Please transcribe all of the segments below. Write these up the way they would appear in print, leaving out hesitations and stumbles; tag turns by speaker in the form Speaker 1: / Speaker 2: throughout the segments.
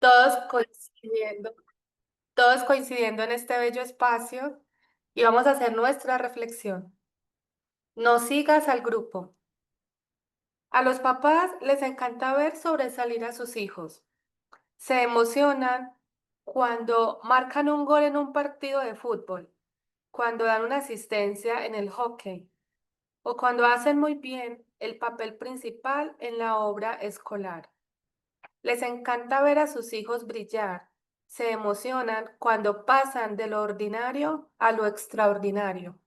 Speaker 1: todos coincidiendo, todos coincidiendo en este bello espacio y vamos a hacer nuestra reflexión. No sigas al grupo. A los papás les encanta ver sobresalir a sus hijos. Se emocionan cuando marcan un gol en un partido de fútbol, cuando dan una asistencia en el hockey o cuando hacen muy bien el papel principal en la obra escolar. Les encanta ver a sus hijos brillar. Se emocionan cuando pasan de lo ordinario a lo extraordinario.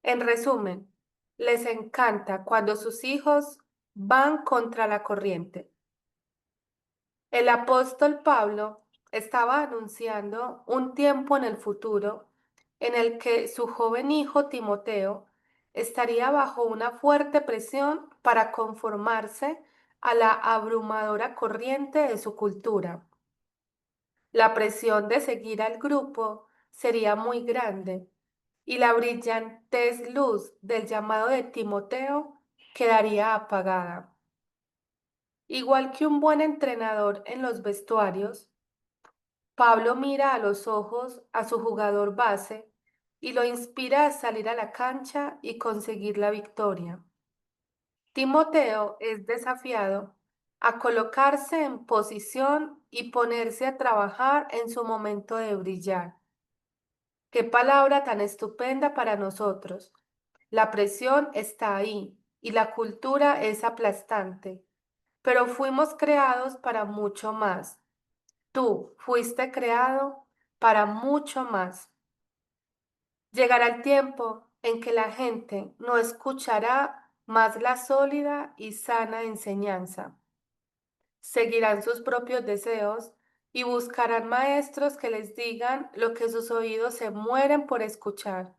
Speaker 1: En resumen, les encanta cuando sus hijos van contra la corriente. El apóstol Pablo estaba anunciando un tiempo en el futuro en el que su joven hijo Timoteo estaría bajo una fuerte presión para conformarse a la abrumadora corriente de su cultura. La presión de seguir al grupo sería muy grande y la brillantez luz del llamado de Timoteo quedaría apagada. Igual que un buen entrenador en los vestuarios, Pablo mira a los ojos a su jugador base y lo inspira a salir a la cancha y conseguir la victoria. Timoteo es desafiado a colocarse en posición y ponerse a trabajar en su momento de brillar. Qué palabra tan estupenda para nosotros. La presión está ahí y la cultura es aplastante, pero fuimos creados para mucho más. Tú fuiste creado para mucho más. Llegará el tiempo en que la gente no escuchará más la sólida y sana enseñanza. Seguirán sus propios deseos y buscarán maestros que les digan lo que sus oídos se mueren por escuchar.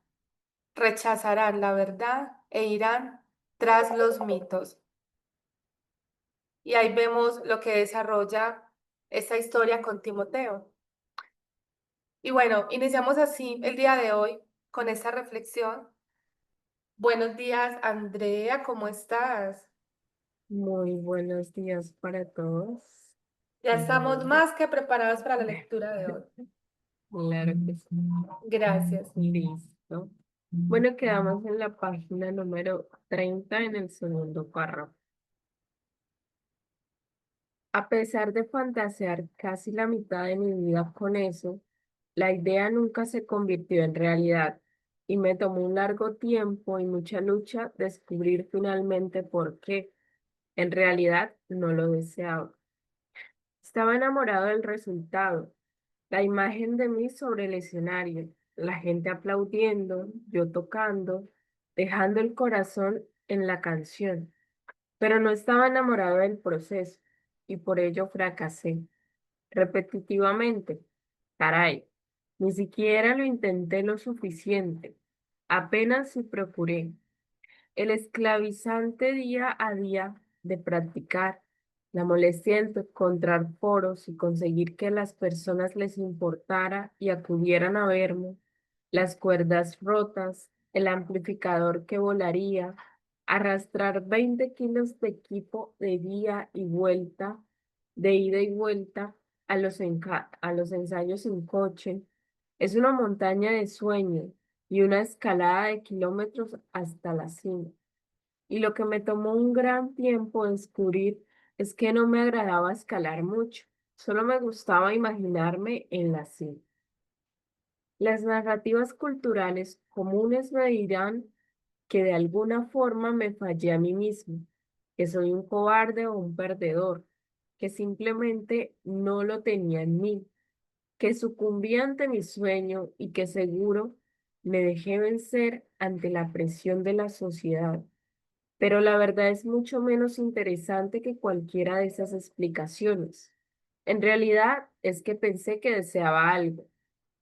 Speaker 1: Rechazarán la verdad e irán tras los mitos. Y ahí vemos lo que desarrolla esta historia con Timoteo. Y bueno, iniciamos así el día de hoy con esta reflexión. Buenos días, Andrea, ¿cómo estás?
Speaker 2: Muy buenos días para todos.
Speaker 1: Ya estamos
Speaker 2: Bueno,
Speaker 1: más que preparados para la lectura de hoy.
Speaker 2: claro que sí.
Speaker 1: Gracias.
Speaker 2: Listo. Bueno, quedamos en la página número 30 en el segundo párrafo. A pesar de fantasear casi la mitad de mi vida con eso, la idea nunca se convirtió en realidad y me tomó un largo tiempo y mucha lucha descubrir finalmente por qué. En realidad no lo deseaba. Estaba enamorado del resultado, la imagen de mí sobre el escenario, la gente aplaudiendo, yo tocando, dejando el corazón en la canción, pero no estaba enamorado del proceso y por ello fracasé repetitivamente. Caray, ni siquiera lo intenté lo suficiente, apenas si procuré. El esclavizante día a día de practicar, la molestia de encontrar foros y conseguir que las personas les importara y acudieran a verme, las cuerdas rotas, el amplificador que volaría, arrastrar 20 kilos de equipo de día y vuelta, de ida y vuelta a los ensayos en coche, es una montaña de sueños y una escalada de kilómetros hasta la cima. Y lo que me tomó un gran tiempo descubrir es que no me agradaba escalar mucho, solo me gustaba imaginarme en la cima. Las narrativas culturales comunes me dirán que de alguna forma me fallé a mí mismo, que soy un cobarde o un perdedor, que simplemente no lo tenía en mí, que sucumbí ante mi sueño y que seguro me dejé vencer ante la presión de la sociedad. Pero la verdad es mucho menos interesante que cualquiera de esas explicaciones. En realidad es que pensé que deseaba algo,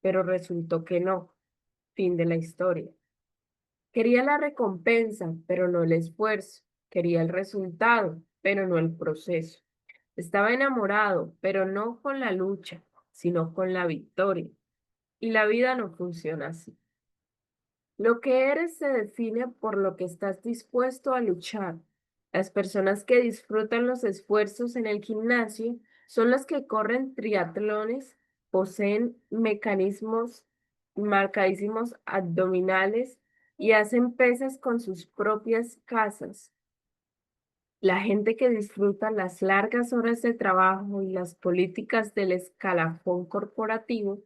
Speaker 2: pero resultó que no. Fin de la historia. Quería la recompensa, pero no el esfuerzo. Quería el resultado, pero no el proceso. Estaba enamorado, pero no con la lucha, sino con la victoria. Y la vida no funciona así. Lo que eres se define por lo que estás dispuesto a luchar. Las personas que disfrutan los esfuerzos en el gimnasio Son los que corren triatlones, poseen mecanismos marcadísimos abdominales y hacen pesas con sus propias casas. La gente que disfruta las largas horas de trabajo y las políticas del escalafón corporativo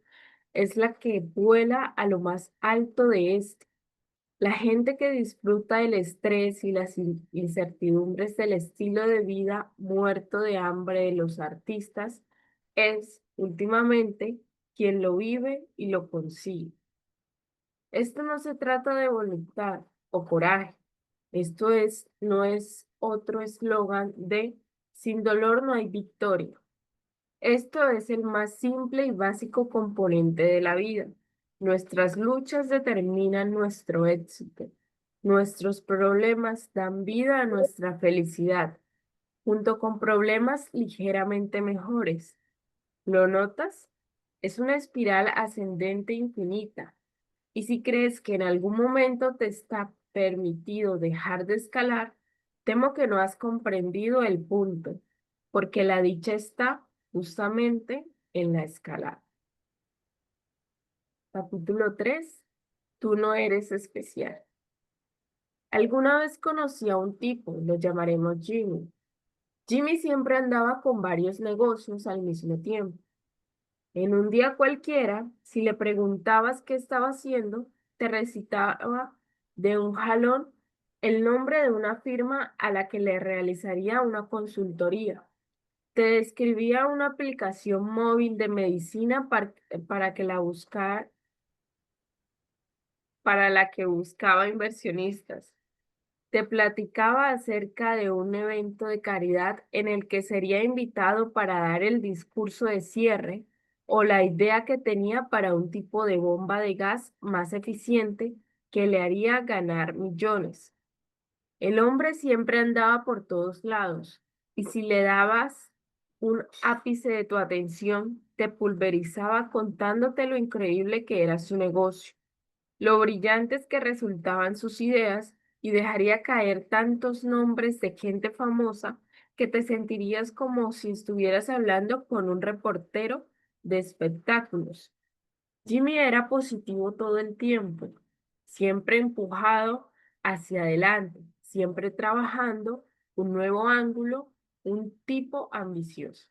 Speaker 2: es la que vuela a lo más alto de este. La gente que disfruta el estrés y las incertidumbres del estilo de vida muerto de hambre de los artistas es, últimamente, quien lo vive y lo consigue. Esto no se trata de voluntad o coraje. No es otro eslogan de sin dolor no hay victoria. Esto es el más simple y básico componente de la vida. Nuestras luchas determinan nuestro éxito. Nuestros problemas dan vida a nuestra felicidad, junto con problemas ligeramente mejores. ¿Lo notas? Es una espiral ascendente infinita. Y si crees que en algún momento te está permitido dejar de escalar, temo que no has comprendido el punto, porque la dicha está justamente en la escalada. Capítulo 3. Tú no eres especial. Alguna vez conocí a un tipo, lo llamaremos Jimmy. Jimmy siempre andaba con varios negocios al mismo tiempo. En un día cualquiera, si le preguntabas qué estaba haciendo, te recitaba de un jalón el nombre de una firma a la que le realizaría una consultoría. Te describía una aplicación móvil de medicina para que la buscar, para la que buscaba inversionistas. Te platicaba acerca de un evento de caridad en el que sería invitado para dar el discurso de cierre o la idea que tenía para un tipo de bomba de gas más eficiente que le haría ganar millones. El hombre siempre andaba por todos lados y si le dabas un ápice de tu atención, te pulverizaba contándote lo increíble que era su negocio, lo brillantes que resultaban sus ideas y dejaría caer tantos nombres de gente famosa que te sentirías como si estuvieras hablando con un reportero de espectáculos. Jimmy era positivo todo el tiempo, siempre empujado hacia adelante, siempre trabajando un nuevo ángulo, un tipo ambicioso.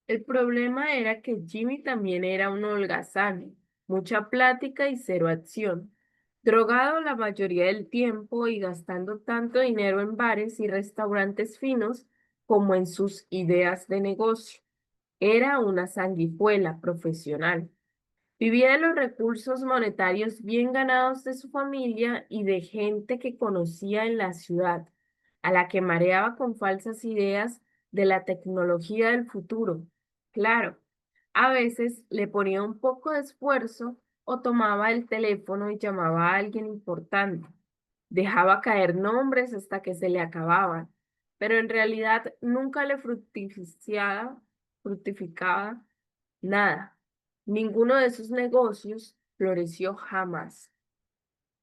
Speaker 2: El problema era que Jimmy también era un holgazán, mucha plática y cero acción, drogado la mayoría del tiempo y gastando tanto dinero en bares y restaurantes finos como en sus ideas de negocio. Era una sanguijuela profesional. Vivía de los recursos monetarios bien ganados de su familia y de gente que conocía en la ciudad, a la que mareaba con falsas ideas de la tecnología del futuro. Claro, a veces le ponía un poco de esfuerzo o tomaba el teléfono y llamaba a alguien importante. Dejaba caer nombres hasta que se le acababan, pero en realidad nunca le fructificaba nada. Ninguno de sus negocios floreció jamás.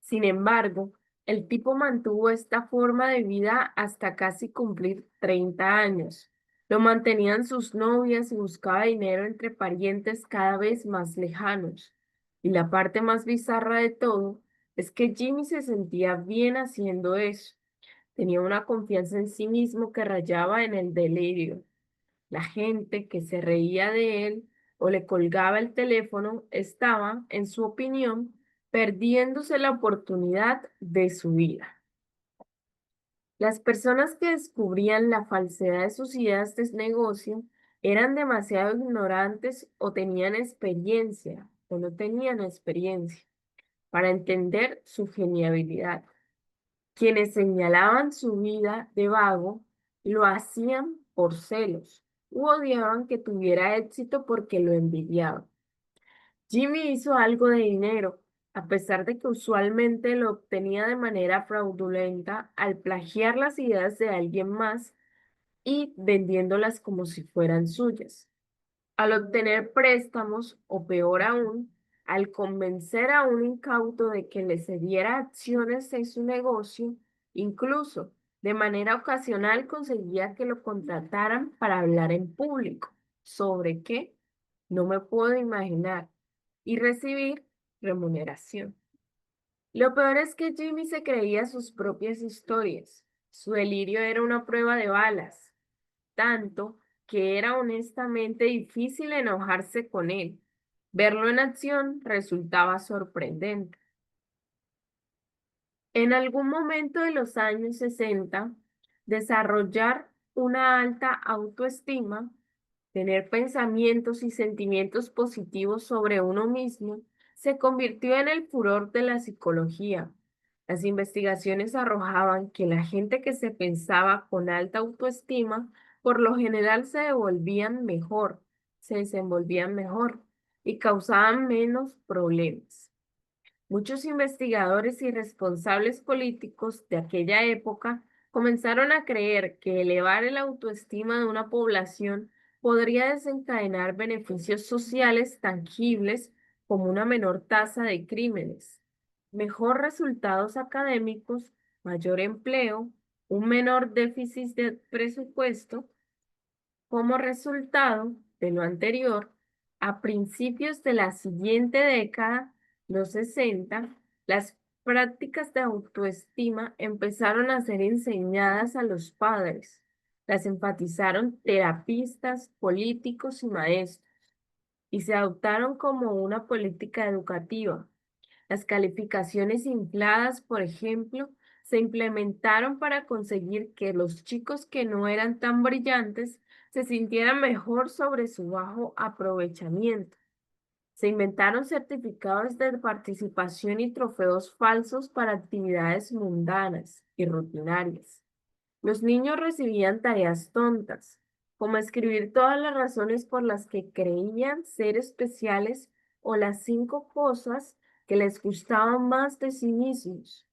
Speaker 2: Sin embargo, el tipo mantuvo esta forma de vida hasta casi cumplir 30 años. Lo mantenían sus novias y buscaba dinero entre parientes cada vez más lejanos. Y la parte más bizarra de todo es que Jimmy se sentía bien haciendo eso. Tenía una confianza en sí mismo que rayaba en el delirio. La gente que se reía de él o le colgaba el teléfono estaba, en su opinión, perdiéndose la oportunidad de su vida. Las personas que descubrían la falsedad de sus ideas de negocio eran demasiado ignorantes o tenían experiencia o no tenían experiencia para entender su genialidad. Quienes señalaban su vida de vago lo hacían por celos u odiaban que tuviera éxito porque lo envidiaban. Jimmy hizo algo de dinero, a pesar de que usualmente lo obtenía de manera fraudulenta al plagiar las ideas de alguien más y vendiéndolas como si fueran suyas. Al obtener préstamos, o peor aún, al convencer a un incauto de que le cediera acciones en su negocio, incluso De manera ocasional conseguía que lo contrataran para hablar en público. ¿Sobre qué? No me puedo imaginar. Y recibir remuneración. Lo peor es que Jimmy se creía sus propias historias. Su delirio era una prueba de balas, tanto que era honestamente difícil enojarse con él. Verlo en acción resultaba sorprendente. En algún momento de los años 60, desarrollar una alta autoestima, tener pensamientos y sentimientos positivos sobre uno mismo, se convirtió en el furor de la psicología. Las investigaciones arrojaban que la gente que se pensaba con alta autoestima, por lo general se desenvolvían mejor y causaban menos problemas. Muchos investigadores y responsables políticos de aquella época comenzaron a creer que elevar el autoestima de una población podría desencadenar beneficios sociales tangibles como una menor tasa de crímenes, mejor resultados académicos, mayor empleo, un menor déficit de presupuesto. Como resultado de lo anterior, a principios de la siguiente década, los 60, las prácticas de autoestima empezaron a ser enseñadas a los padres. Las enfatizaron terapistas, políticos y maestros, y se adoptaron como una política educativa. Las calificaciones infladas, por ejemplo, se implementaron para conseguir que los chicos que no eran tan brillantes se sintieran mejor sobre su bajo aprovechamiento. Se inventaron certificados de participación y trofeos falsos para actividades mundanas y rutinarias. Los niños recibían tareas tontas, como escribir todas las razones por las que creían ser especiales o las 5 cosas que les gustaban más de sí mismos.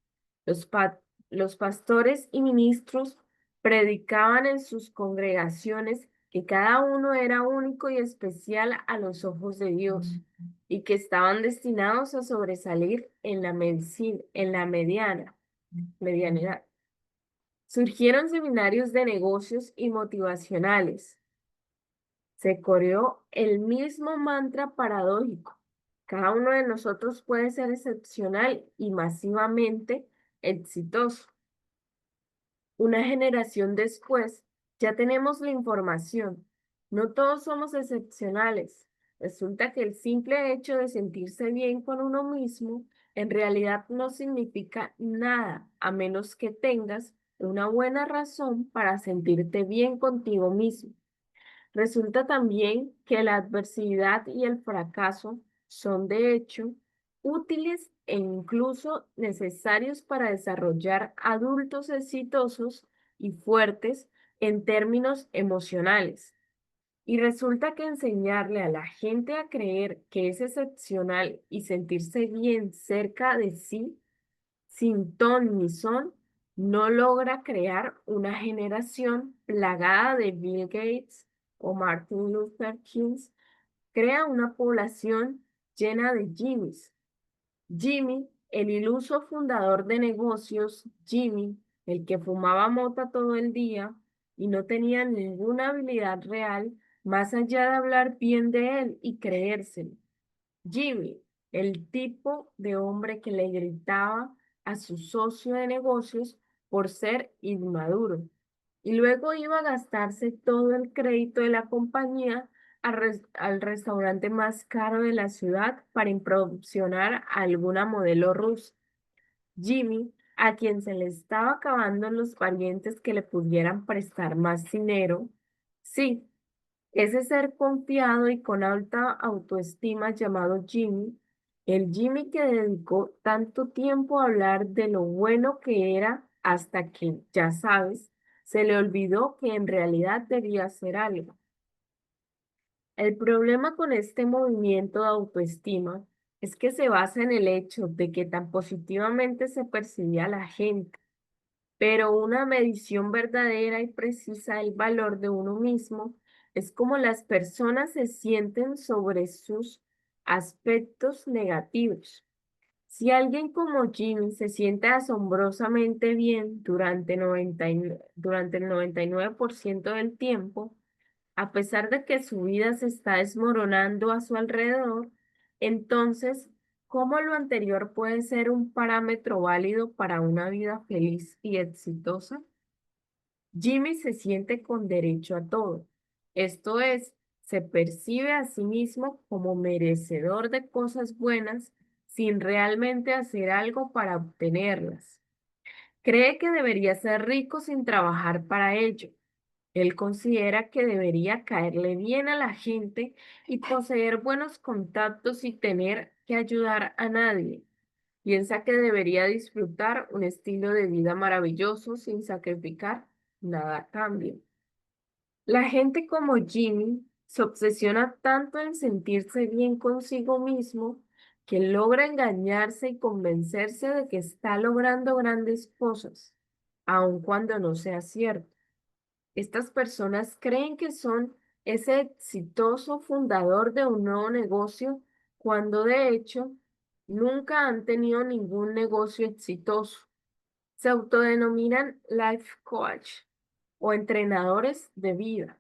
Speaker 2: Los, pa- los pastores y ministros predicaban en sus congregaciones que cada uno era único y especial a los ojos de Dios y que estaban destinados a sobresalir en la medicina, en la medianidad. Surgieron seminarios de negocios y motivacionales. Se coreó el mismo mantra paradójico. Cada uno de nosotros puede ser excepcional y masivamente exitoso. Una generación después, ya tenemos la información. No todos somos excepcionales. Resulta que el simple hecho de sentirse bien con uno mismo en realidad no significa nada a menos que tengas una buena razón para sentirte bien contigo mismo. Resulta también que la adversidad y el fracaso son de hecho útiles e incluso necesarios para desarrollar adultos exitosos y fuertes en términos emocionales. Y resulta que enseñarle a la gente a creer que es excepcional y sentirse bien cerca de sí sin ton ni son, no logra crear una generación plagada de Bill Gates o Martin Luther King, crea una población llena de Jimmys. Jimmy, el iluso fundador de negocios, Jimmy, el que fumaba mota todo el día y no tenía ninguna habilidad real más allá de hablar bien de él y creérselo. Jimmy, el tipo de hombre que le gritaba a su socio de negocios por ser inmaduro. Y luego iba a gastarse todo el crédito de la compañía al restaurante más caro de la ciudad para improvisionar a alguna modelo rusa. Jimmy, a quien se le estaba acabando los parientes que le pudieran prestar más dinero. Sí, ese ser confiado y con alta autoestima llamado Jimmy, el Jimmy que dedicó tanto tiempo a hablar de lo bueno que era hasta que, ya sabes, se le olvidó que en realidad debía hacer algo. El problema con este movimiento de autoestima es que se basa en el hecho de que tan positivamente se percibía a la gente, pero una medición verdadera y precisa del valor de uno mismo es como las personas se sienten sobre sus aspectos negativos. Si alguien como Jimmy se siente asombrosamente bien durante el 99% del tiempo, a pesar de que su vida se está desmoronando a su alrededor, entonces, ¿cómo lo anterior puede ser un parámetro válido para una vida feliz y exitosa? Jimmy se siente con derecho a todo. Esto es, se percibe a sí mismo como merecedor de cosas buenas sin realmente hacer algo para obtenerlas. Cree que debería ser rico sin trabajar para ello. Él considera que debería caerle bien a la gente y poseer buenos contactos y tener que ayudar a nadie. Piensa que debería disfrutar un estilo de vida maravilloso sin sacrificar nada a cambio. La gente como Jimmy se obsesiona tanto en sentirse bien consigo mismo que logra engañarse y convencerse de que está logrando grandes cosas, aun cuando no sea cierto. Estas personas creen que son ese exitoso fundador de un nuevo negocio cuando de hecho nunca han tenido ningún negocio exitoso. Se autodenominan life coach o entrenadores de vida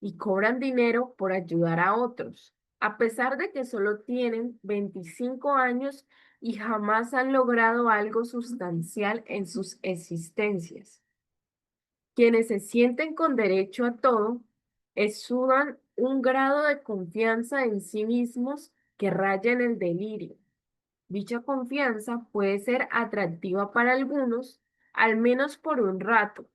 Speaker 2: y cobran dinero por ayudar a otros, a pesar de que solo tienen 25 años y jamás han logrado algo sustancial en sus existencias. Quienes se sienten con derecho a todo exudan un grado de confianza en sí mismos que raya en el delirio. Dicha confianza puede ser atractiva para algunos, al menos por un rato.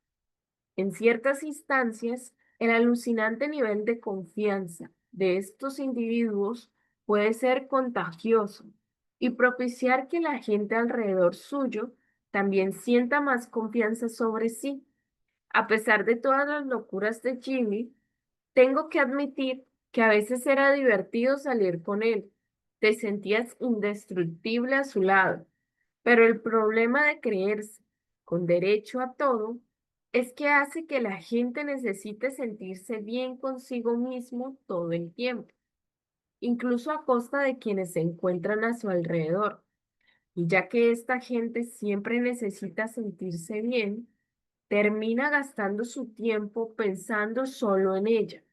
Speaker 2: En ciertas instancias, el alucinante nivel de confianza de estos individuos puede ser contagioso y propiciar que la gente alrededor suyo también sienta más confianza sobre sí. A pesar de todas las locuras de Jimmy, tengo que admitir que a veces era divertido salir con él. Te sentías indestructible a su lado. Pero el problema de creerse con derecho a todo es que hace que la gente necesite sentirse bien consigo mismo todo el tiempo, incluso a costa de quienes se encuentran a su alrededor. Y ya que esta gente siempre necesita sentirse bien, termina gastando su tiempo pensando solo en ella.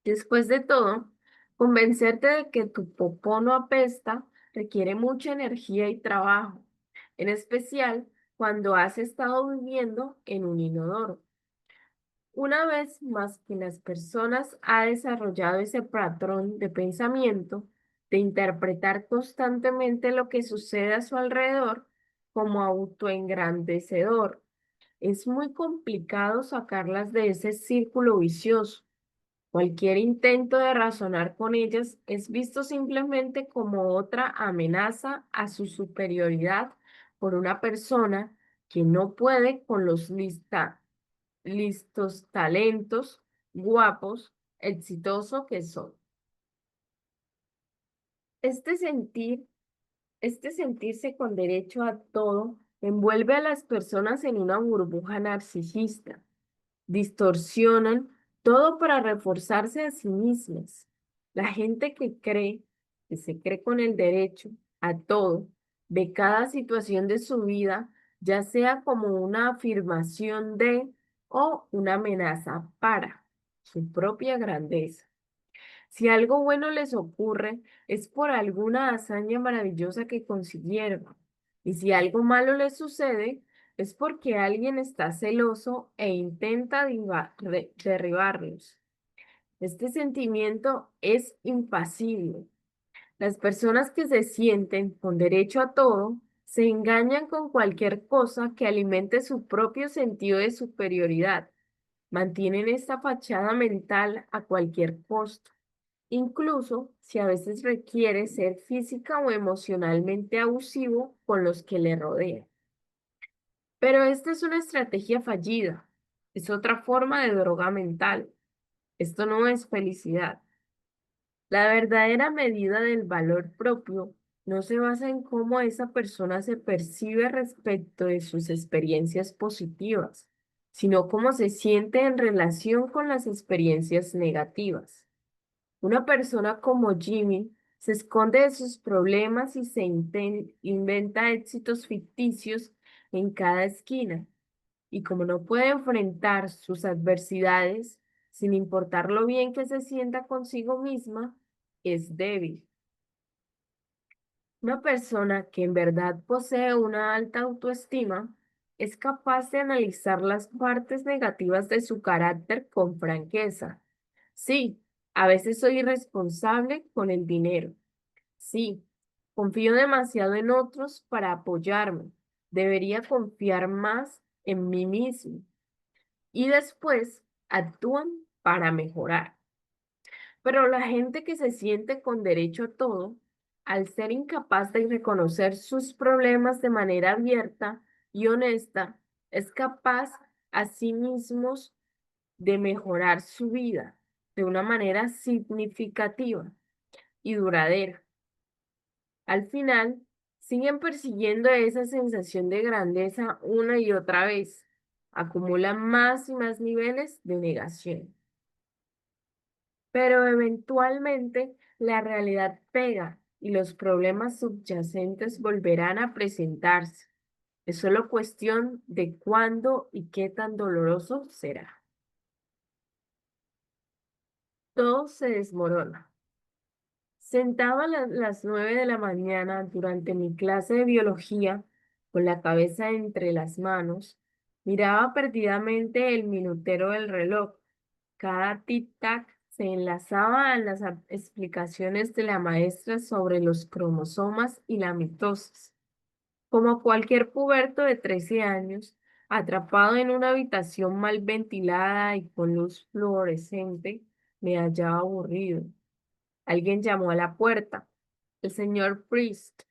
Speaker 2: Después de todo, convencerte de que tu popó no apesta requiere mucha energía y trabajo, en especial cuando has estado viviendo en un inodoro. Una vez más que las personas ha desarrollado ese patrón de pensamiento, de interpretar constantemente lo que sucede a su alrededor como autoengrandecedor. Es muy complicado sacarlas de ese círculo vicioso. Cualquier intento de razonar con ellas es visto simplemente como otra amenaza a su superioridad por una persona que no puede con los listos talentos, guapos, exitosos que son. Este sentir, este sentirse con derecho a todo envuelve a las personas en una burbuja narcisista. Distorsionan todo para reforzarse a sí mismas. La gente que se cree con el derecho a todo, ve cada situación de su vida, ya sea como una afirmación de o una amenaza para su propia grandeza. Si algo bueno les ocurre, es por alguna hazaña maravillosa que consiguieron. Y si algo malo les sucede, es porque alguien está celoso e intenta derribarlos. Este sentimiento es impasible. Las personas que se sienten con derecho a todo se engañan con cualquier cosa que alimente su propio sentido de superioridad. Mantienen esta fachada mental a cualquier costo, incluso si a veces requiere ser física o emocionalmente abusivo con los que le rodean. Pero esta es una estrategia fallida, es otra forma de droga mental. Esto no es felicidad. La verdadera medida del valor propio no se basa en cómo esa persona se percibe respecto de sus experiencias positivas, sino cómo se siente en relación con las experiencias negativas. Una persona como Jimmy Se esconde de sus problemas y se inventa éxitos ficticios en cada esquina. Y como no puede enfrentar sus adversidades, sin importar lo bien que se sienta consigo misma, es débil. Una persona que en verdad posee una alta autoestima es capaz de analizar las partes negativas de su carácter con franqueza. Sí, a veces soy irresponsable con el dinero. Sí, confío demasiado en otros para apoyarme. Debería confiar más en mí mismo. Y después actúan para mejorar. Pero la gente que se siente con derecho a todo, al ser incapaz de reconocer sus problemas de manera abierta y honesta, es capaz a sí mismos de mejorar su vida de una manera significativa y duradera. Al final, siguen persiguiendo esa sensación de grandeza una y otra vez. Acumulan más y más niveles de negación. Pero eventualmente la realidad pega y los problemas subyacentes volverán a presentarse. Es solo cuestión de cuándo y qué tan doloroso será. Todo se desmorona. Sentado a las 9 de la mañana durante mi clase de biología, con la cabeza entre las manos, miraba perdidamente el minutero del reloj. Cada tic-tac se enlazaba a las explicaciones de la maestra sobre los cromosomas y la mitosis. Como cualquier puberto de 13 años, atrapado en una habitación mal ventilada y con luz fluorescente, me hallaba aburrido. Alguien llamó a la puerta. El señor Priest,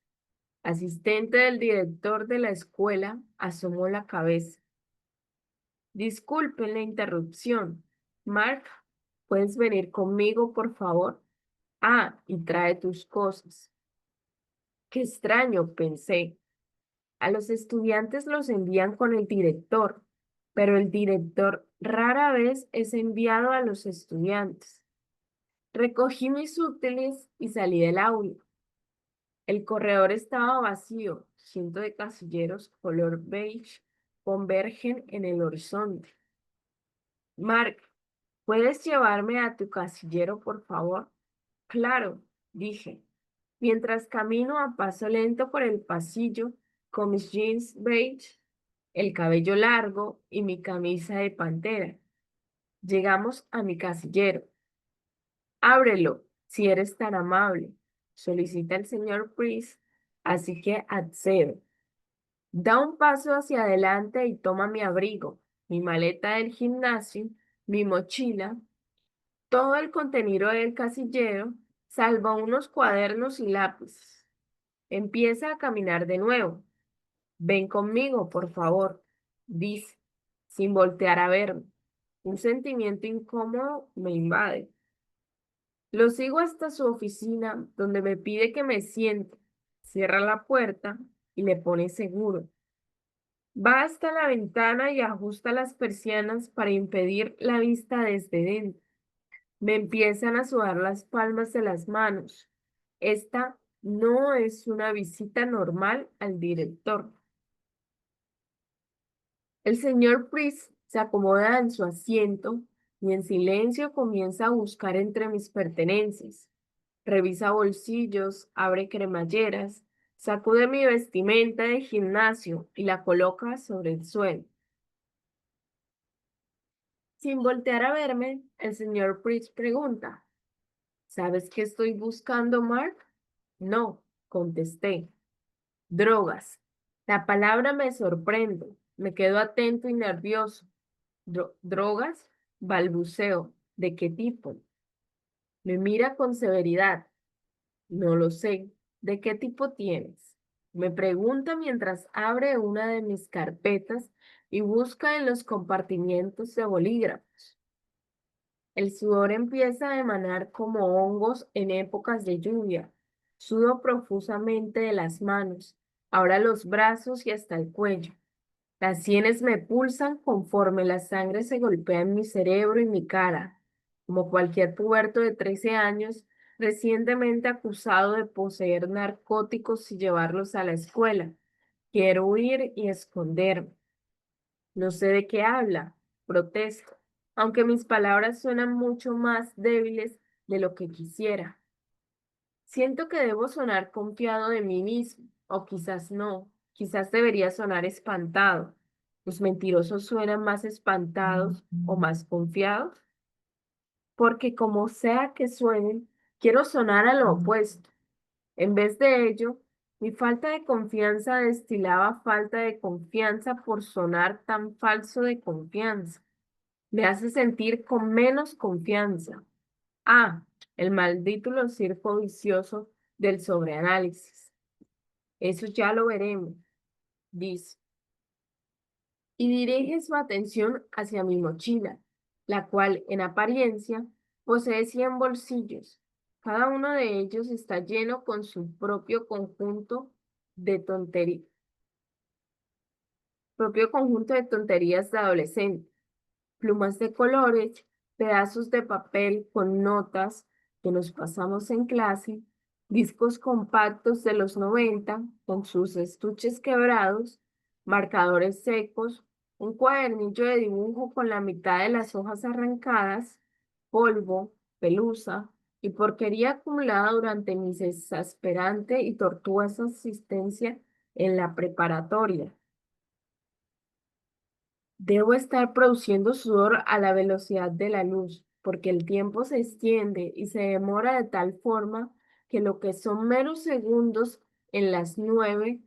Speaker 2: asistente del director de la escuela, asomó la cabeza. Disculpen la interrupción. Mark, ¿puedes venir conmigo, por favor? Ah, y trae tus cosas. Qué extraño, pensé. A los estudiantes los envían con el director, pero el director rara vez es enviado a los estudiantes. Recogí mis útiles y salí del aula. El corredor estaba vacío, cientos de casilleros color beige convergen en el horizonte. Mark, ¿puedes llevarme a tu casillero, por favor? Claro, dije, mientras camino a paso lento por el pasillo con mis jeans beige, el cabello largo y mi camisa de pantera. Llegamos a mi casillero. Ábrelo, si eres tan amable, solicita el señor Priest, así que accedo. Da un paso hacia adelante y toma mi abrigo, mi maleta del gimnasio, mi mochila, todo el contenido del casillero, salvo unos cuadernos y lápices. Empieza a caminar de nuevo. Ven conmigo, por favor, dice, sin voltear a verme. Un sentimiento incómodo me invade. Lo sigo hasta su oficina, donde me pide que me siente. Cierra la puerta y le pone seguro. Va hasta la ventana y ajusta las persianas para impedir la vista desde dentro. Me empiezan a sudar las palmas de las manos. Esta no es una visita normal al director. El señor Priest se acomoda en su asiento y en silencio comienza a buscar entre mis pertenencias. Revisa bolsillos, abre cremalleras, sacude mi vestimenta de gimnasio y la coloca sobre el suelo. Sin voltear a verme, el señor Priest pregunta, ¿sabes qué estoy buscando, Mark? No, contesté. Drogas. La palabra me sorprende. Me quedo atento y nervioso. ¿Drogas? Balbuceo. ¿De qué tipo? Me mira con severidad. No lo sé. ¿De qué tipo tienes? Me pregunta mientras abre una de mis carpetas y busca en los compartimientos de bolígrafos. El sudor empieza a emanar como hongos en épocas de lluvia. Sudo profusamente de las manos, ahora los brazos y hasta el cuello. Las sienes me pulsan conforme la sangre se golpea en mi cerebro y mi cara. Como cualquier puberto de 13 años, recientemente acusado de poseer narcóticos y llevarlos a la escuela. Quiero huir y esconderme. No sé de qué habla, protesto, aunque mis palabras suenan mucho más débiles de lo que quisiera. Siento que debo sonar confiado de mí mismo, o quizás no, quizás debería sonar espantado. ¿Los mentirosos suenan más espantados o más confiados? Porque como sea que suenen, quiero sonar a lo opuesto. En vez de ello, mi falta de confianza destilaba falta de confianza por sonar tan falso de confianza. Me hace sentir con menos confianza. Ah, el maldito circo vicioso del sobreanálisis. Eso ya lo veremos, dice. Y dirige su atención hacia mi mochila, la cual, en apariencia, posee 100 bolsillos. Cada uno de ellos está lleno con su propio conjunto de tonterías de adolescente, plumas de colores, pedazos de papel con notas que nos pasamos en clase, discos compactos de los 90 con sus estuches quebrados, marcadores secos, un cuadernillo de dibujo con la mitad de las hojas arrancadas, polvo, pelusa y porquería acumulada durante mi exasperante y tortuosa asistencia en la preparatoria. Debo estar produciendo sudor a la velocidad de la luz, porque el tiempo se extiende y se demora de tal forma que lo que son meros segundos en las 9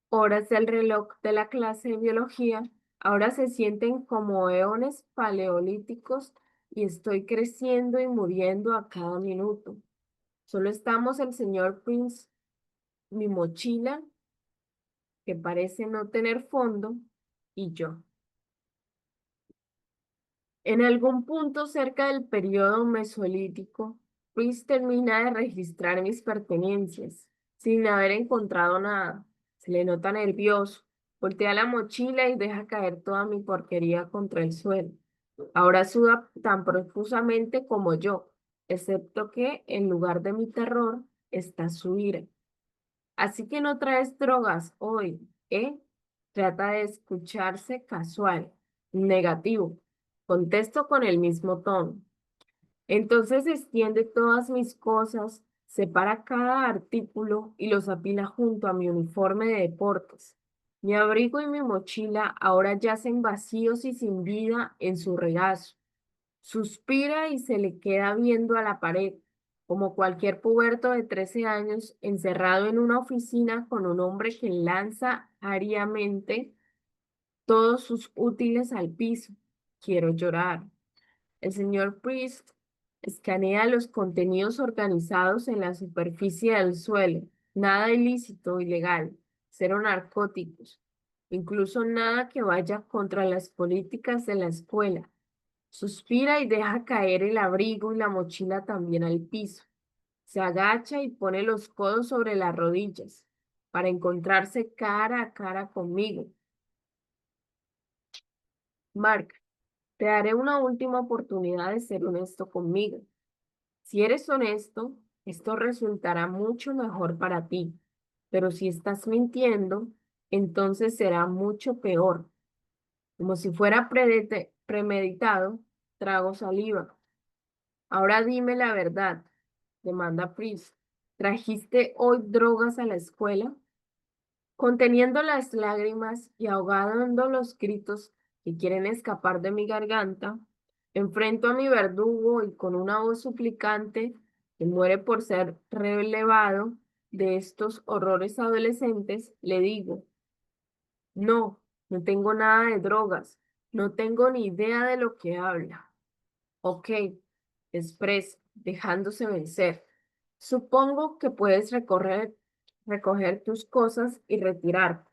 Speaker 2: horas del reloj de la clase de biología, ahora se sienten como eones paleolíticos y estoy creciendo y muriendo a cada minuto. Solo estamos el señor Prince, mi mochila, que parece no tener fondo, y yo. En algún punto cerca del periodo mesolítico, Ruiz termina de registrar mis pertenencias, sin haber encontrado nada. Se le nota nervioso, voltea la mochila y deja caer toda mi porquería contra el suelo. Ahora suda tan profusamente como yo, excepto que, en lugar de mi terror, está su ira. Así que no traes drogas hoy, ¿eh? Trata de escucharse casual, negativo. Contesto con el mismo tono. Entonces extiende todas mis cosas, separa cada artículo y los apila junto a mi uniforme de deportes. Mi abrigo y mi mochila ahora yacen vacíos y sin vida en su regazo. Suspira y se le queda viendo a la pared, como cualquier puberto de 13 años encerrado en una oficina con un hombre que lanza ariamente todos sus útiles al piso. Quiero llorar. El señor Priest escanea los contenidos organizados en la superficie del suelo. Nada ilícito o ilegal, cero narcóticos, incluso nada que vaya contra las políticas de la escuela. Suspira y deja caer el abrigo y la mochila también al piso. Se agacha y pone los codos sobre las rodillas para encontrarse cara a cara conmigo. Mark, te daré una última oportunidad de ser honesto conmigo. Si eres honesto, esto resultará mucho mejor para ti. Pero si estás mintiendo, entonces será mucho peor. Como si fuera premeditado, trago saliva. Ahora dime la verdad, demanda Pris. ¿Trajiste hoy drogas a la escuela? Conteniendo las lágrimas y ahogando los gritos que quieren escapar de mi garganta, enfrento a mi verdugo y con una voz suplicante que muere por ser relevado de estos horrores adolescentes, le digo, no, no tengo nada de drogas, no tengo ni idea de lo que habla. Ok, expresa, dejándose vencer. Supongo que puedes recoger tus cosas y retirarte.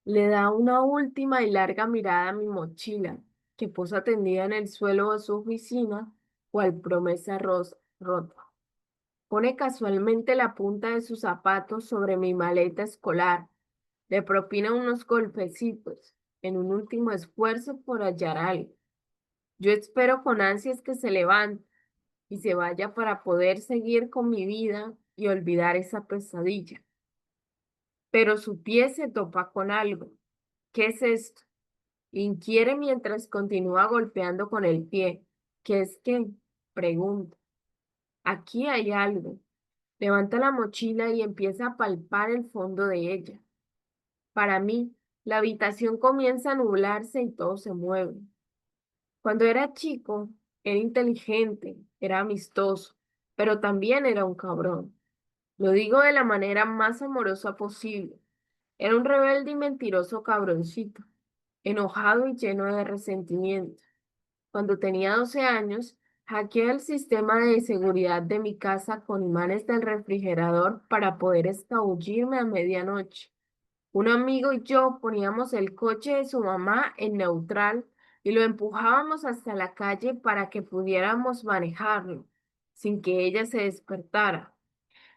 Speaker 2: Le da una última y larga mirada a mi mochila, que posa tendida en el suelo de su oficina, cual promesa rota. Pone casualmente la punta de sus zapatos sobre mi maleta escolar. Le propina unos golpecitos, en un último esfuerzo por hallar algo. Yo espero con ansias que se levante. y se vaya para poder seguir con mi vida y olvidar esa pesadilla. Pero su pie se topa con algo. ¿Qué es esto? Inquiere mientras continúa golpeando con el pie. ¿Qué es qué? Pregunta. Aquí hay algo. Levanta la mochila y empieza a palpar el fondo de ella. Para mí, la habitación comienza a nublarse y todo se mueve. Cuando era chico, era inteligente, era amistoso, pero también era un cabrón. Lo digo de la manera más amorosa posible. Era un rebelde y mentiroso cabroncito, enojado y lleno de resentimiento. Cuando tenía 12 años, hackeé el sistema de seguridad de mi casa con imanes del refrigerador para poder escabullirme a medianoche. Un amigo y yo poníamos el coche de su mamá en neutral y lo empujábamos hasta la calle para que pudiéramos manejarlo, sin que ella se despertara.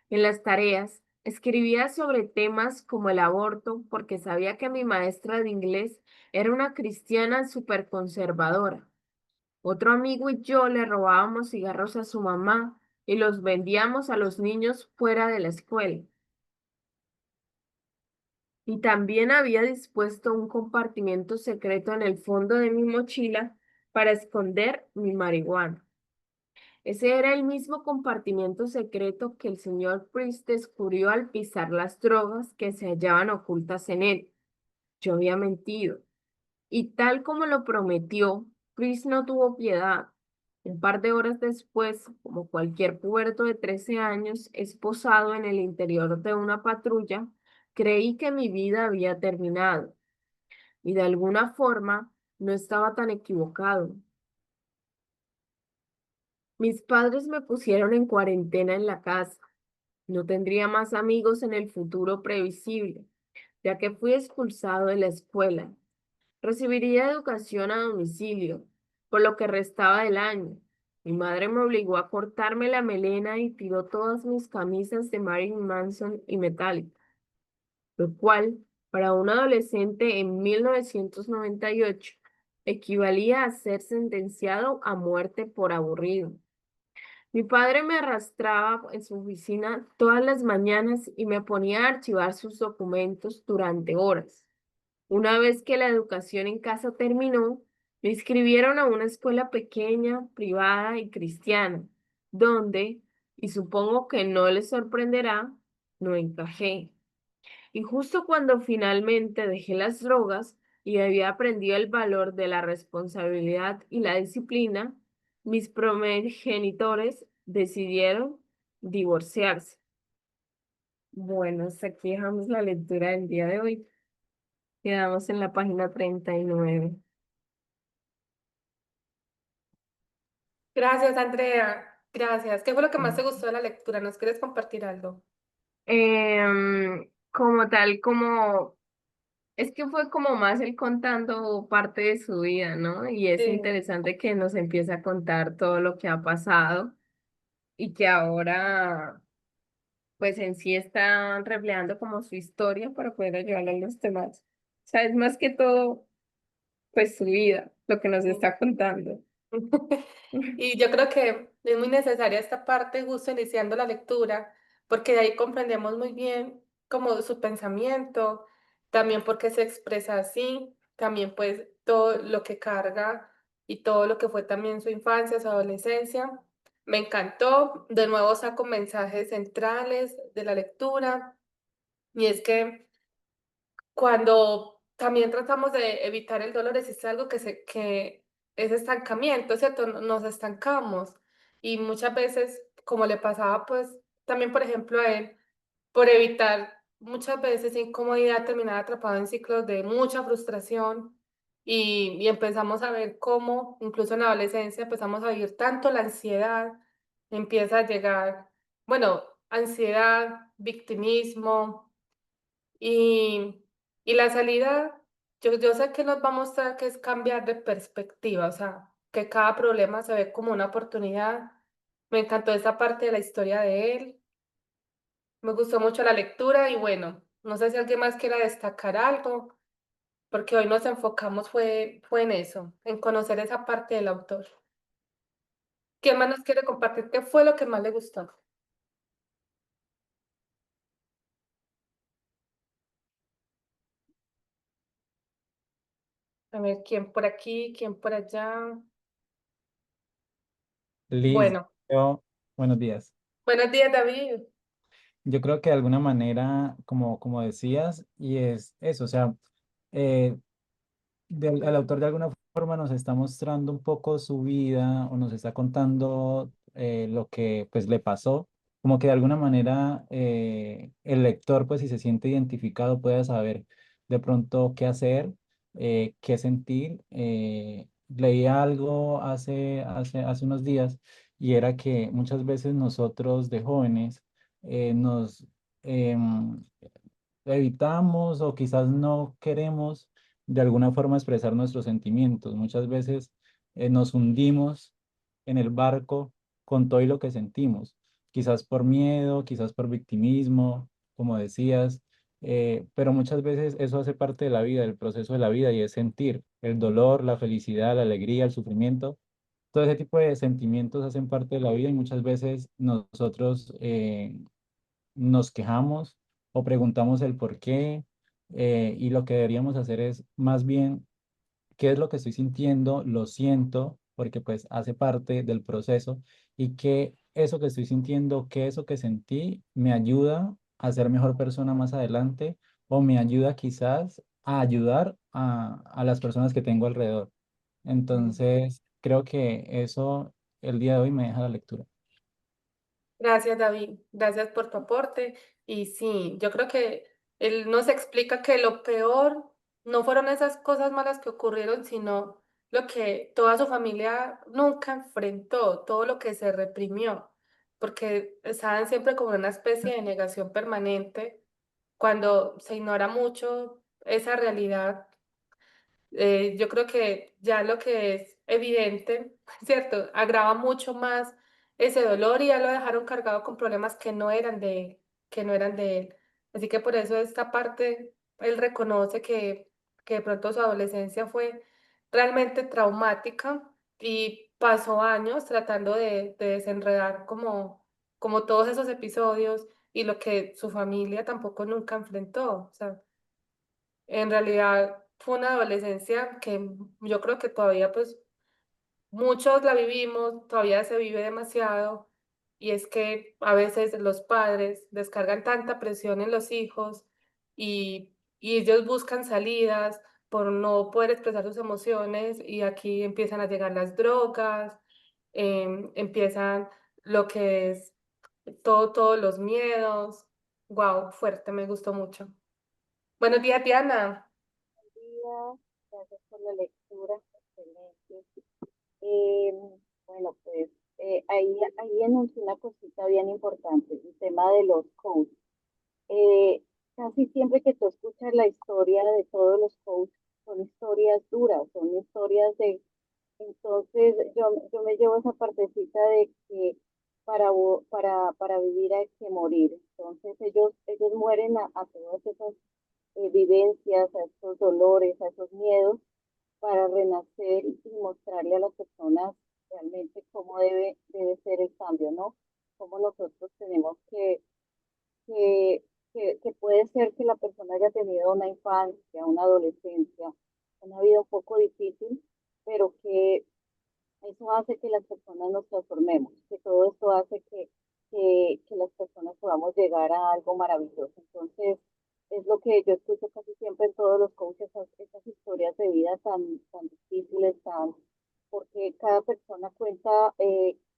Speaker 2: En las tareas, escribía sobre temas como el aborto porque sabía que mi maestra de inglés era una cristiana súper conservadora. Otro amigo y yo le robábamos cigarros a su mamá y los vendíamos a los niños fuera de la escuela. Y también había dispuesto un compartimiento secreto en el fondo de mi mochila para esconder mi marihuana. Ese era el mismo compartimiento secreto que el señor Priest descubrió al pisar las drogas que se hallaban ocultas en él. Yo había mentido. Y tal como lo prometió, Chris no tuvo piedad. Un par de horas después, como cualquier puberto de 13 años, esposado en el interior de una patrulla, creí que mi vida había terminado. Y de alguna forma no estaba tan equivocado. Mis padres me pusieron en cuarentena en la casa. No tendría más amigos en el futuro previsible, ya que fui expulsado de la escuela. Recibiría educación a domicilio, por lo que restaba del año. Mi madre me obligó a cortarme la melena y tiró todas mis camisas de Marilyn Manson y Metallica, lo cual, para un adolescente en 1998, equivalía a ser sentenciado a muerte por aburrido. Mi padre me arrastraba en su oficina todas las mañanas y me ponía a archivar sus documentos durante horas. Una vez que la educación en casa terminó, me inscribieron a una escuela pequeña, privada y cristiana, donde, y supongo que no les sorprenderá, no encajé. Y justo cuando finalmente dejé las drogas y había aprendido el valor de la responsabilidad y la disciplina, mis progenitores decidieron divorciarse. Bueno, hasta aquí dejamos la lectura del día de hoy. Quedamos en la página 39.
Speaker 1: Gracias, Andrea. Gracias. ¿Qué fue lo que más te gustó de la lectura? ¿Nos quieres compartir algo?
Speaker 2: Como tal, como es que fue como más él contando parte de su vida, ¿no? Y es
Speaker 1: Sí.
Speaker 2: interesante que nos empiece a contar todo lo que ha pasado y que ahora, pues en sí está repleando como su historia para poder ayudar a los demás. O sea, es más que todo, pues su vida, lo que nos está contando.
Speaker 1: Y yo creo que es muy necesaria esta parte justo iniciando la lectura, porque de ahí comprendemos muy bien como su pensamiento, también porque se expresa así, también pues todo lo que carga y todo lo que fue también su infancia, su adolescencia. Me encantó, de nuevo saco mensajes centrales de la lectura, y es que cuando también tratamos de evitar el dolor, existe algo que es estancamiento, ¿cierto? Nos estancamos. Y muchas veces, como le pasaba, pues, también, por ejemplo, a él, por evitar muchas veces incomodidad, terminaba atrapado en ciclos de mucha frustración y empezamos a ver cómo, incluso en la adolescencia, empezamos a vivir tanto la ansiedad, empieza a llegar, bueno, ansiedad, victimismo y, y la salida, yo sé que nos va a mostrar que es cambiar de perspectiva, o sea, que cada problema se ve como una oportunidad. Me encantó esa parte de la historia de él, me gustó mucho la lectura y bueno, no sé si alguien más quiera destacar algo, porque hoy nos enfocamos fue en eso, en conocer esa parte del autor. ¿Quién más nos quiere compartir qué fue lo que más le gustó? A ver, ¿quién por aquí? ¿Quién por allá?
Speaker 3: Liz,
Speaker 1: Bueno,
Speaker 3: buenos días.
Speaker 1: buenos días, David.
Speaker 3: Yo creo que de alguna manera, como decías, y es eso, o sea, eh, el autor de alguna forma nos está mostrando un poco su vida o nos está contando lo que pues le pasó, como que de alguna manera el lector pues si se siente identificado puede saber de pronto qué hacer, qué sentir. Leí algo hace unos días y era que muchas veces nosotros de jóvenes nos em, evitamos o quizás no queremos de alguna forma expresar nuestros sentimientos. Muchas veces nos hundimos en el barco con todo y lo que sentimos, quizás por miedo, quizás por victimismo, como decías, pero muchas veces eso hace parte de la vida, del proceso de la vida y es sentir el dolor, la felicidad, la alegría, el sufrimiento. Todo ese tipo de sentimientos hacen parte de la vida y muchas veces nosotros nos quejamos o preguntamos el por qué, y lo que deberíamos hacer es más bien qué es lo que estoy sintiendo, lo siento porque pues hace parte del proceso y que eso que estoy sintiendo, que eso que sentí me ayuda a ser mejor persona más adelante o me ayuda quizás a ayudar a las personas que tengo alrededor.
Speaker 1: Mm.
Speaker 3: Entonces, creo que eso el día de hoy me deja la lectura.
Speaker 1: Gracias, David. Gracias por tu aporte. Y sí, yo creo que él nos explica que lo peor no fueron esas cosas malas que ocurrieron, sino lo que toda su familia nunca enfrentó, todo lo que se reprimió, porque estaban siempre como en una especie de negación permanente cuando se ignora mucho esa realidad. Yo creo que ya lo que es evidente, ¿cierto? Agrava mucho más ese dolor y ya lo dejaron cargado con problemas que no eran de él, que no eran de él. Así que por eso esta parte, él reconoce que de pronto su adolescencia fue realmente traumática y pasó años tratando de desenredar como todos esos episodios y lo que su familia tampoco nunca enfrentó. O sea, en realidad fue una adolescencia que yo creo que todavía pues muchos la vivimos, todavía se vive demasiado y es que a veces los padres descargan tanta presión en los hijos y ellos buscan salidas por no poder expresar sus emociones y aquí empiezan a llegar las drogas, empiezan lo que es todos los miedos. Wow, fuerte, me gustó mucho. Buenos días, Diana.
Speaker 4: Día, gracias por la lectura, excelente. Eh, bueno, pues ahí enunció una cosita bien importante, el tema de los coaches. Eh, Casi siempre que tú escuchas la historia de todos los coaches, son historias duras, son historias de... Entonces yo me llevo esa partecita de que para vivir hay que morir. Entonces ellos mueren a todas esas vivencias, a esos dolores, a esos miedos, para renacer y mostrarle a las personas realmente cómo debe ser el cambio, ¿no? Cómo nosotros tenemos que, que puede ser que la persona haya tenido una infancia, una adolescencia, una vida un poco difícil, pero que eso hace que las personas nos transformemos, que todo esto hace que las personas podamos llegar a algo maravilloso. Entonces, es lo que yo escucho casi siempre en todos los coaches, esas historias de vida tan difíciles, porque cada persona cuenta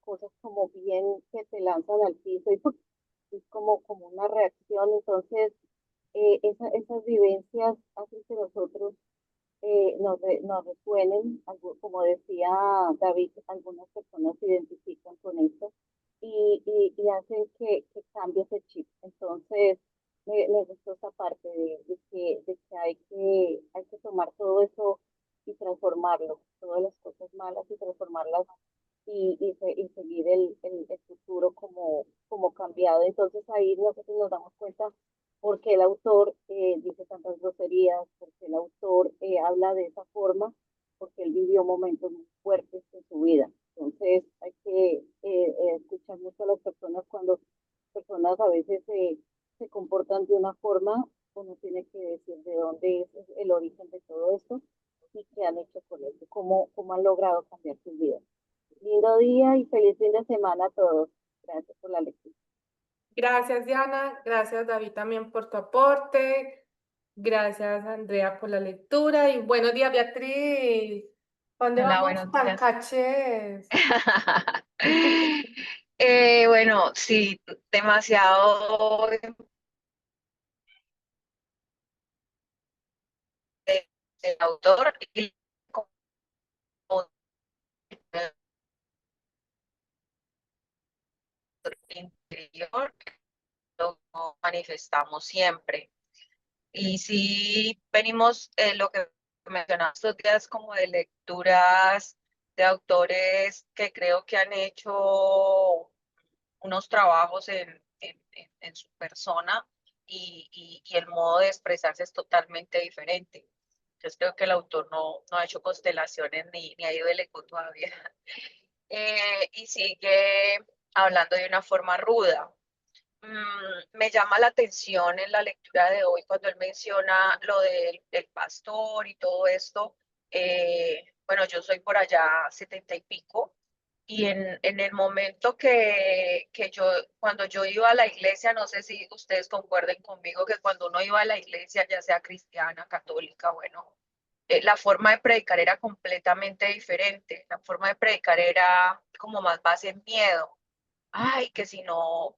Speaker 4: cosas como bien que te lanzan al piso y ¡pum! Es como una reacción. Entonces, esas vivencias hacen que nosotros nos resuenen, como decía David, algunas personas se identifican con esto y hacen que cambie ese chip. Entonces, me gustó esa parte de que hay que tomar todo eso y transformarlo, todas las cosas malas y transformarlas y seguir el futuro como cambiado. Entonces ahí nosotros nos damos cuenta por qué el autor dice tantas groserías, por qué el autor habla de esa forma, porque él vivió momentos muy fuertes en su vida. Entonces escuchar mucho a las personas cuando personas a veces se comportan de una forma, uno tiene que decir de dónde es el origen de todo esto y qué han hecho con eso, cómo han logrado cambiar sus vidas. Lindo día y feliz fin de semana a todos. Gracias por la lectura.
Speaker 1: Gracias, Diana. Gracias, David, también por tu aporte. Gracias, Andrea, por la lectura. Y buenos días, Beatriz. ¿A ¿Dónde
Speaker 5: Hola,
Speaker 1: vamos
Speaker 5: buenos
Speaker 1: tan
Speaker 5: días.
Speaker 1: caches?
Speaker 5: Bueno, sí, demasiado del autor y como el interior lo manifestamos siempre. Y sí venimos, lo que mencionaba estos días, como de lecturas de autores que creo que han hecho unos trabajos en su persona y el modo de expresarse es totalmente diferente. Entonces creo que el autor no ha hecho constelaciones ni ha ido del eco todavía. Y sigue hablando de una forma ruda. Me llama la atención en la lectura de hoy cuando él menciona lo del pastor y todo esto. Bueno, yo soy por allá 70 y pico, y en el momento cuando yo iba a la iglesia, no sé si ustedes concuerden conmigo que cuando uno iba a la iglesia, ya sea cristiana, católica, bueno, la forma de predicar era completamente diferente. La forma de predicar era como más base en miedo. Ay, que si no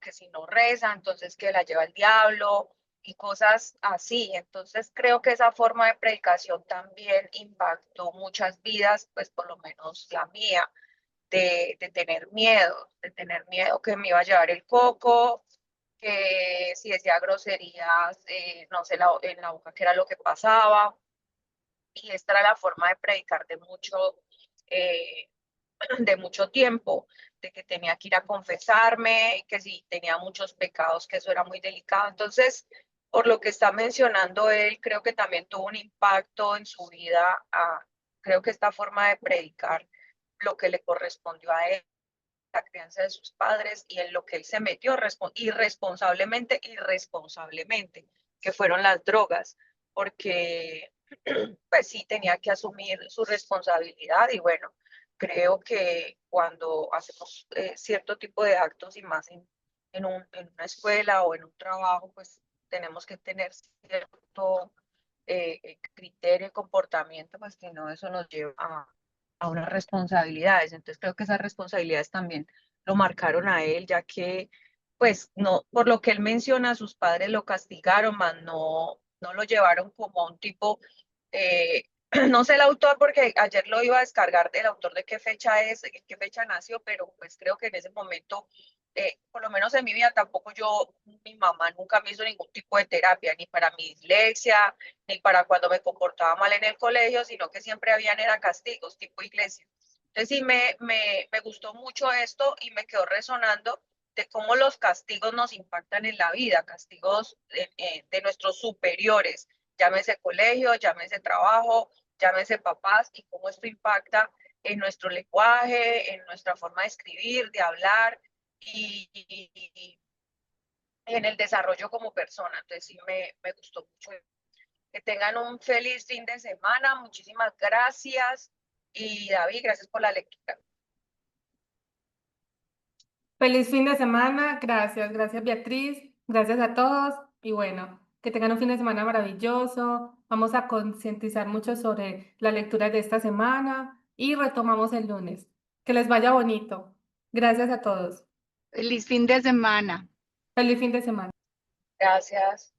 Speaker 5: reza, entonces que la lleva el diablo y cosas así. Entonces creo que esa forma de predicación también impactó muchas vidas, pues por lo menos la mía, de tener miedo que me iba a llevar el coco, que si decía groserías, no sé en la boca qué era lo que pasaba. Y esta era la forma de predicar eh, de mucho tiempo, de que tenía que ir a confesarme, que si tenía muchos pecados, que eso era muy delicado. Entonces, por lo que está mencionando él, creo que también tuvo un impacto en su vida. Creo que esta forma de predicar, lo que le correspondió a él, la crianza de sus padres y en lo que él se metió irresponsablemente, que fueron las drogas, porque pues sí tenía que asumir su responsabilidad. Y bueno, creo que cuando hacemos cierto tipo de actos y más en una escuela o en un trabajo, pues tenemos que tener cierto criterio y comportamiento, pues que no, eso nos lleva a unas responsabilidades. Entonces creo que esas responsabilidades también lo marcaron a él, ya que, pues, no, por lo que él menciona, sus padres lo castigaron, más no lo llevaron como a un tipo, no sé el autor, porque ayer lo iba a descargar del autor de qué fecha es, en qué fecha nació, pero pues creo que en ese momento, por lo menos en mi vida, tampoco mi mamá nunca me hizo ningún tipo de terapia, ni para mi dislexia, ni para cuando me comportaba mal en el colegio, sino que siempre habían era castigos tipo iglesia. Entonces sí me gustó mucho esto y me quedó resonando de cómo los castigos nos impactan en la vida, castigos de nuestros superiores, llámese colegio, llámese trabajo, llámese papás, y cómo esto impacta en nuestro lenguaje, en nuestra forma de escribir, de hablar y en el desarrollo como persona. Entonces sí me gustó mucho. Que tengan un feliz fin de semana. Muchísimas gracias. Y David, gracias por la lectura.
Speaker 1: Feliz fin de semana. Gracias, gracias, Beatriz. Gracias a todos. Y bueno, que tengan un fin de semana maravilloso. Vamos a concientizar mucho sobre la lectura de esta semana y retomamos el lunes. Que les vaya bonito. Gracias a todos.
Speaker 6: Feliz fin de semana.
Speaker 1: Feliz fin de semana.
Speaker 5: Gracias.